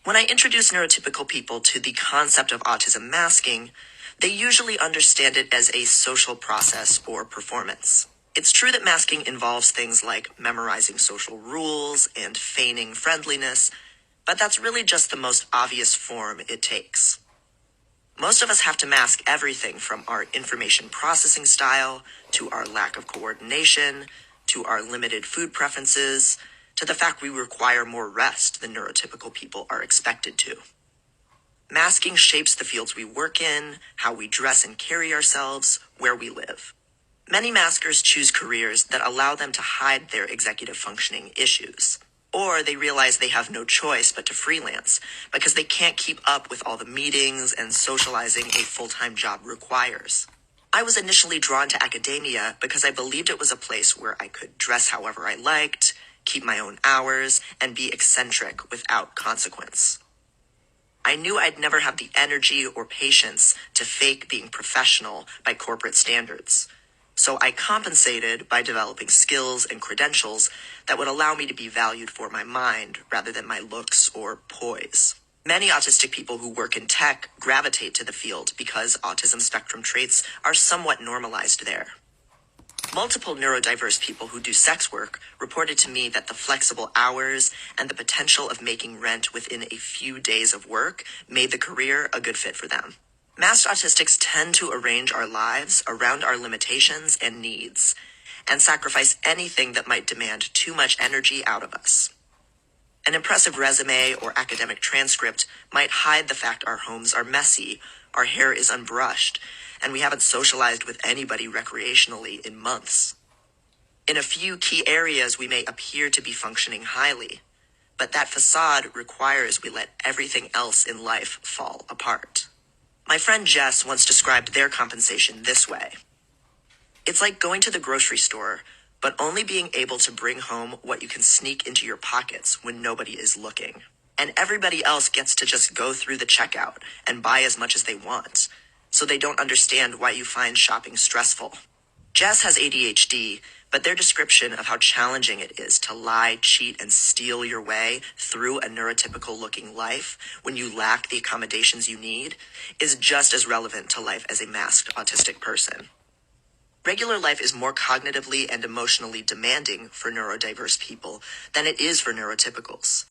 When I introduce neurotypical people to the concept of autism masking, they usually understand it as a social process or performance. It's true that masking involves things like memorizing social rules and feigning friendliness, but that's really just the most obvious form it takes. Most of us have to mask everything from our information processing style, to our lack of coordination, to our limited food preferences, to the fact we require more rest than neurotypical people are expected to. Masking shapes the fields we work in, how we dress and carry ourselves, where we live. Many maskers choose careers that allow them to hide their executive functioning issues. Or they realize they have no choice but to freelance because they can't keep up with all the meetings and socializing a full-time job requires. I was initially drawn to academia because I believed it was a place where I could dress however I liked, keep my own hours, and be eccentric without consequence. I knew I'd never have the energy or patience to fake being professional by corporate standards. So I compensated by developing skills and credentials that would allow me to be valued for my mind rather than my looks or poise. Many autistic people who work in tech gravitate to the field because autism spectrum traits are somewhat normalized there. Multiple neurodiverse people who do sex work reported to me that the flexible hours and the potential of making rent within a few days of work made the career a good fit for them. Masked autistics tend to arrange our lives around our limitations and needs, and sacrifice anything that might demand too much energy out of us. An impressive resume or academic transcript might hide the fact our homes are messy, our hair is unbrushed, and we haven't socialized with anybody recreationally in months. In a few key areas, we may appear to be functioning highly, but that facade requires we let everything else in life fall apart. My friend Jess once described their compensation this way. It's like going to the grocery store, but only being able to bring home what you can sneak into your pockets when nobody is looking. And everybody else gets to just go through the checkout and buy as much as they want, so they don't understand why you find shopping stressful. Jess has ADHD, but their description of how challenging it is to lie, cheat, and steal your way through a neurotypical-looking life when you lack the accommodations you need is just as relevant to life as a masked autistic person. Regular life is more cognitively and emotionally demanding for neurodiverse people than it is for neurotypicals.